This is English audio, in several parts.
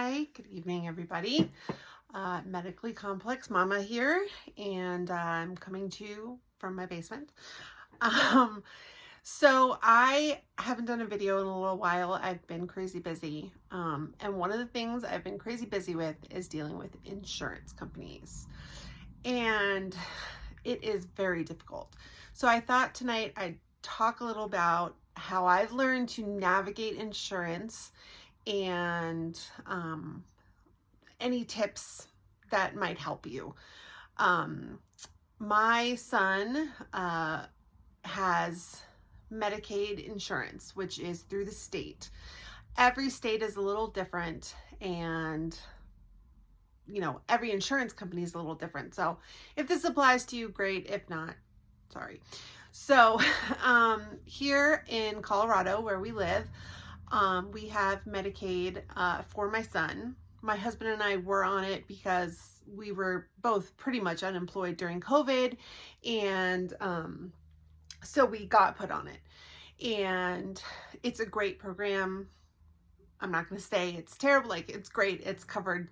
Hi, good evening, everybody. Medically Complex Mama here, and I'm coming to you from my basement. Um, so I haven't done a video in a little while. I've been crazy busy. And one of the things I've been crazy busy with is dealing with insurance companies. And it is very difficult. So I thought tonight I'd talk a little about how I've learned to navigate insurance and any tips that might help you. Um, my son has Medicaid insurance, which is through the state. Every state is a little different, and every insurance company is a little different. So if this applies to you, great. If not, sorry. So here in Colorado, where we live, we have Medicaid for my son. My husband and I were on it because we were both pretty much unemployed during COVID, and so we got put on it. And it's a great program. I'm not going to say it's terrible. Like, it's great. It's covered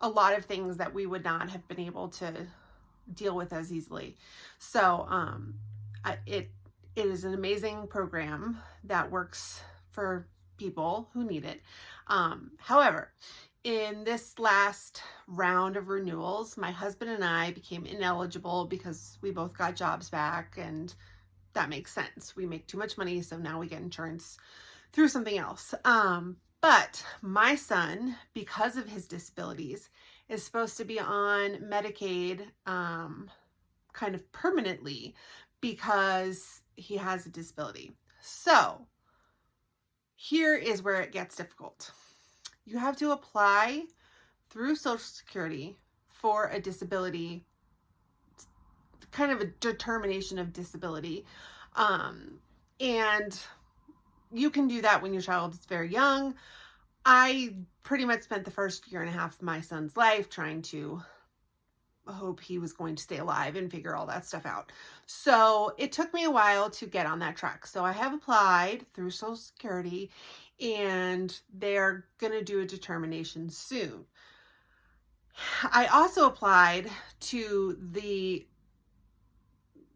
a lot of things that we would not have been able to deal with as easily. So it is an amazing program that works for people who need it. However, in this last round of renewals, my husband and I became ineligible because we both got jobs back, and that makes sense. We make too much money, so now we get insurance through something else. But my son, because of his disabilities, is supposed to be on Medicaid kind of permanently because he has a disability. So here is where it gets difficult. You have to apply through Social Security for a disability, kind of a determination of disability. And you can do that when your child is very young. I pretty much spent the first year and a half of my son's life trying to hope he was going to stay alive and figure all that stuff out. So it took me a while to get on that track. So I have applied through Social Security, and they're going to do a determination soon. I also applied to the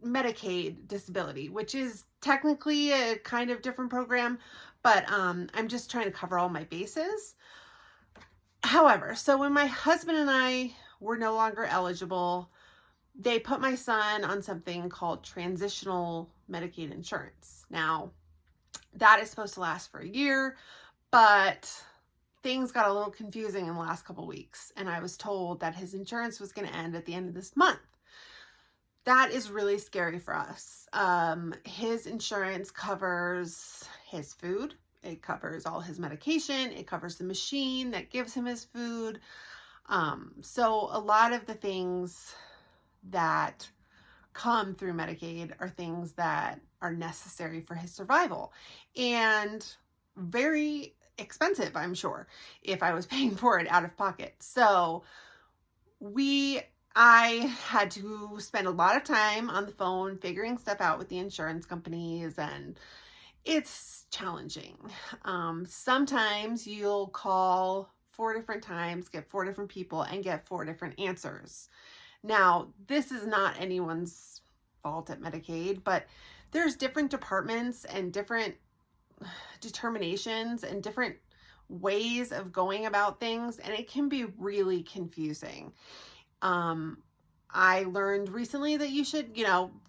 Medicaid disability, which is technically a kind of different program, but I'm just trying to cover all my bases. However, so when my husband and I were no longer eligible, they put my son on something called transitional Medicaid insurance. Now, that is supposed to last for a year, but things got a little confusing in the last couple of weeks, and I was told that his insurance was going to end at the end of this month. That is really scary for us. His insurance covers his food. It covers all his medication. It covers the machine that gives him his food. So a lot of the things that come through Medicaid are things that are necessary for his survival, and very expensive, I'm sure, if I was paying for it out of pocket. So I had to spend a lot of time on the phone figuring stuff out with the insurance companies, and it's challenging. Sometimes you'll call 4 different times, get 4 different people, and get 4 different answers. Now, this is not anyone's fault at Medicaid, but there's different departments and different determinations and different ways of going about things, and it can be really confusing. I learned recently that you should,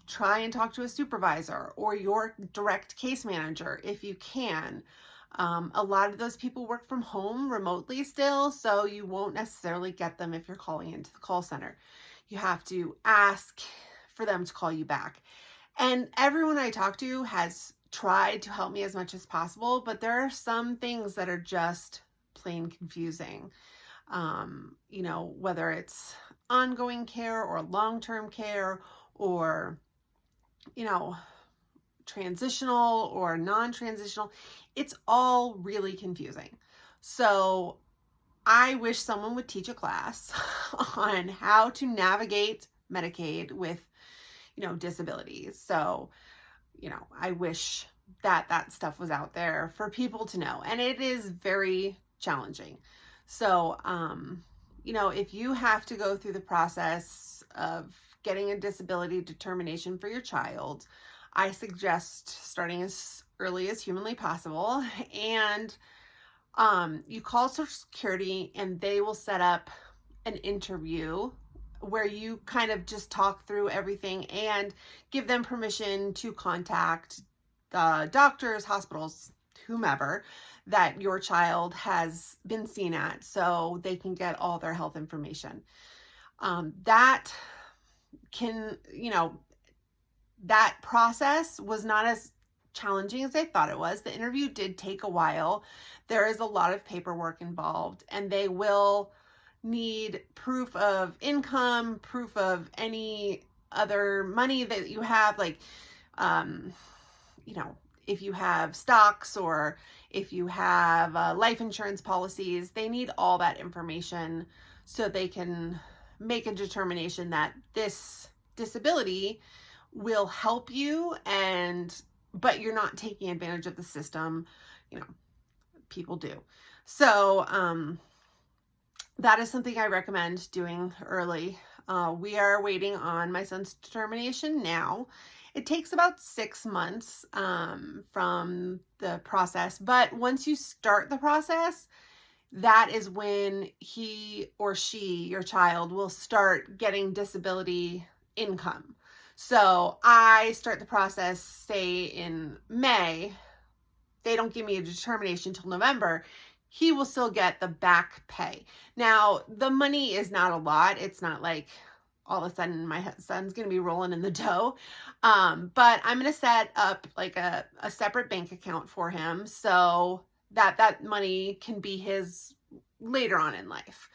try and talk to a supervisor or your direct case manager if you can. A lot of those people work from home remotely still, so you won't necessarily get them if you're calling into the call center. You have to ask for them to call you back. And everyone I talk to has tried to help me as much as possible, but there are some things that are just plain confusing. Whether it's ongoing care or long-term care, or, transitional or non-transitional, it's all really confusing. So I wish someone would teach a class on how to navigate Medicaid with, disabilities. So, I wish that stuff was out there for people to know. And it is very challenging. So, if you have to go through the process of getting a disability determination for your child, I suggest starting as early as humanly possible. And you call Social Security and they will set up an interview where you kind of just talk through everything and give them permission to contact the doctors, hospitals, whomever that your child has been seen at, so they can get all their health information. That can, that process was not as challenging as I thought it was. The interview did take a while. There is a lot of paperwork involved, and they will need proof of income, proof of any other money that you have, like, if you have stocks or if you have life insurance policies, they need all that information so they can make a determination that this disability will help you, but you're not taking advantage of the system. People do. So that is something I recommend doing early. We are waiting on my son's determination now. It takes about 6 months from the process, but once you start the process, that is when he or she, your child, will start getting disability income. So I start the process, say in May. They don't give me a determination till November. He will still get the back pay. Now, the money is not a lot. It's not like all of a sudden my son's going to be rolling in the dough. But I'm going to set up like a separate bank account for him so that money can be his later on in life.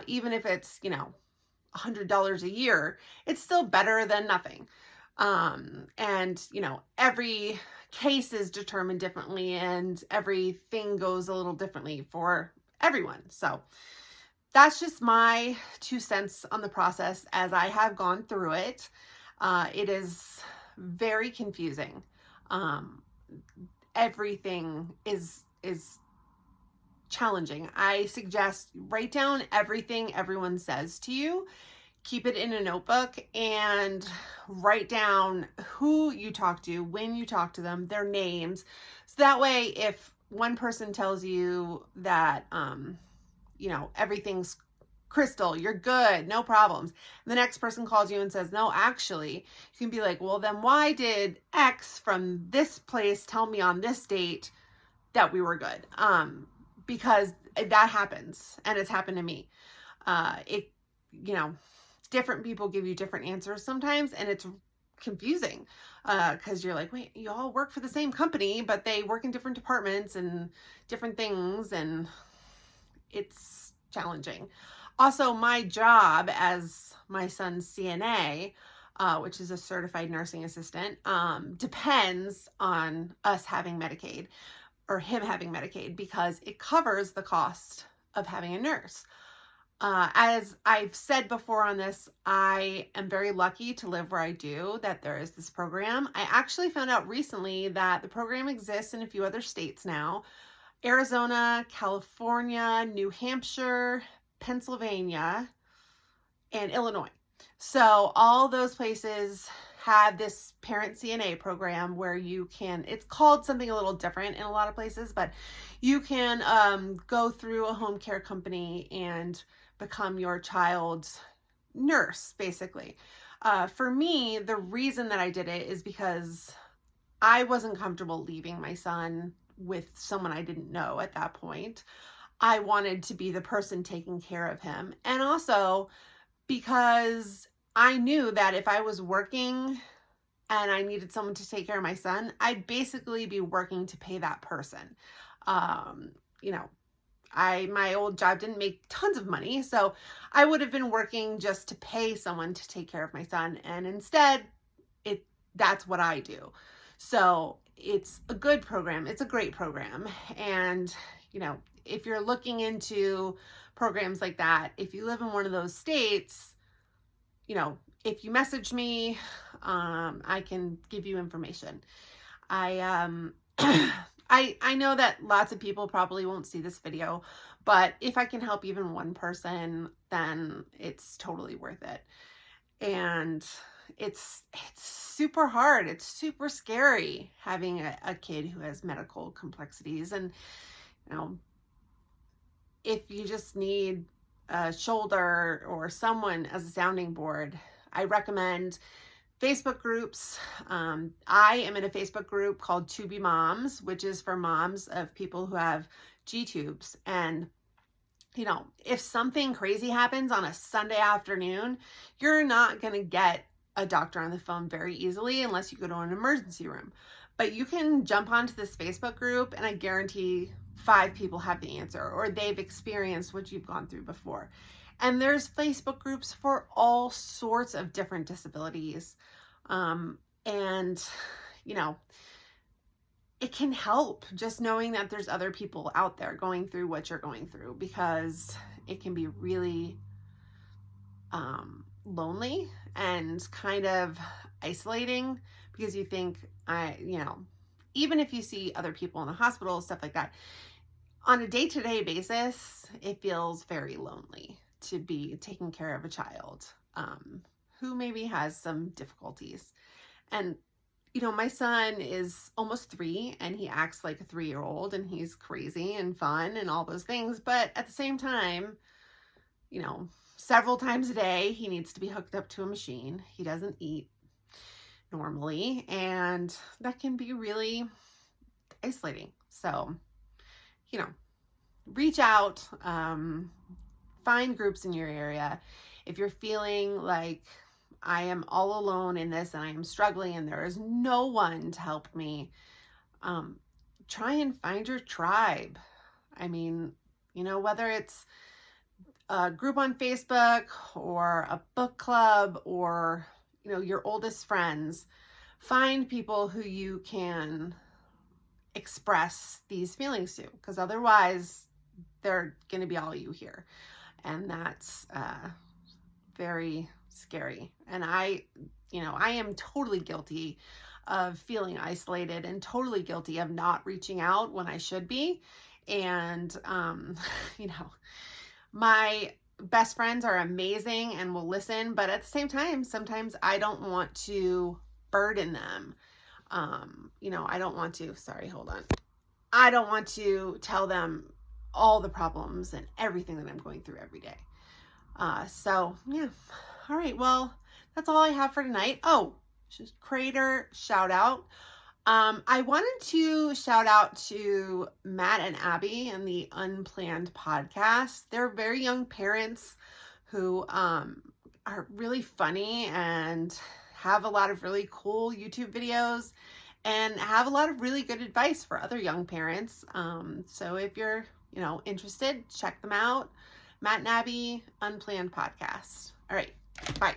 Even if it's, $100 a year, it's still better than nothing. And every case is determined differently and everything goes a little differently for everyone. So that's just my 2 cents on the process as I have gone through it. It is very confusing. Everything is challenging. I suggest write down everything everyone says to you. Keep it in a notebook and write down who you talk to, when you talk to them, their names. So that way, if one person tells you that, everything's crystal, you're good, no problems. And the next person calls you and says, no, actually, you can be like, well, then why did X from this place tell me on this date that we were good? Because that happens, and it's happened to me. Different people give you different answers sometimes, and it's confusing because you're like, wait, you all work for the same company, but they work in different departments and different things, and it's challenging. Also, my job as my son's CNA, which is a certified nursing assistant, depends on us having Medicaid or him having Medicaid because it covers the cost of having a nurse. As I've said before on this, I am very lucky to live where I do, that there is this program. I actually found out recently that the program exists in a few other states now: Arizona, California, New Hampshire, Pennsylvania, and Illinois. So all those places have this parent CNA program where you can, it's called something a little different in a lot of places, but you can go through a home care company and become your child's nurse, basically. For me, the reason that I did it is because I wasn't comfortable leaving my son with someone I didn't know at that point. I wanted to be the person taking care of him. And also because I knew that if I was working and I needed someone to take care of my son, I'd basically be working to pay that person. My old job didn't make tons of money, so I would have been working just to pay someone to take care of my son, and instead, that's what I do. So it's a good program. It's a great program. And, if you're looking into programs like that, if you live in one of those states, if you message me, I can give you information. I I know that lots of people probably won't see this video, but if I can help even one person, then it's totally worth it. And it's super hard. It's super scary having a kid who has medical complexities. And, you know, if you just need a shoulder or someone as a sounding board, I recommend Facebook groups. I am in a Facebook group called To Be Moms, which is for moms of people who have G-tubes. And, you know, if something crazy happens on a Sunday afternoon, you're not going to get a doctor on the phone very easily unless you go to an emergency room. But you can jump onto this Facebook group and I guarantee 5 people have the answer, or they've experienced what you've gone through before. And there's Facebook groups for all sorts of different disabilities. And, you know, it can help just knowing that there's other people out there going through what you're going through, because it can be really lonely and kind of isolating, because you think, you know, even if you see other people in the hospital, stuff like that, on a day-to-day basis, it feels very lonely to be taking care of a child who maybe has some difficulties. And, you know, my son is almost 3 and he acts like a 3-year-old and he's crazy and fun and all those things. But at the same time, you know, several times a day, he needs to be hooked up to a machine. He doesn't eat normally, and that can be really isolating. So, you know, reach out, find groups in your area. If you're feeling like I am all alone in this and I am struggling and there is no one to help me, try and find your tribe. I mean, you know, whether it's a group on Facebook or a book club or, you know, your oldest friends, find people who you can express these feelings to, because otherwise they're going to be all you hear. And that's very scary. And I am totally guilty of feeling isolated and totally guilty of not reaching out when I should be. And, you know, my best friends are amazing and will listen, but at the same time, sometimes I don't want to burden them. You know, I don't want to tell them all the problems and everything that I'm going through every day. So yeah. All right. Well, that's all I have for tonight. Oh, just creator shout out. I wanted to shout out to Matt and Abby and the Unplanned podcast. They're very young parents who are really funny and have a lot of really cool YouTube videos and have a lot of really good advice for other young parents. So if you're, you know, interested, check them out. Matt and Abby, Unplanned podcast. All right. Bye.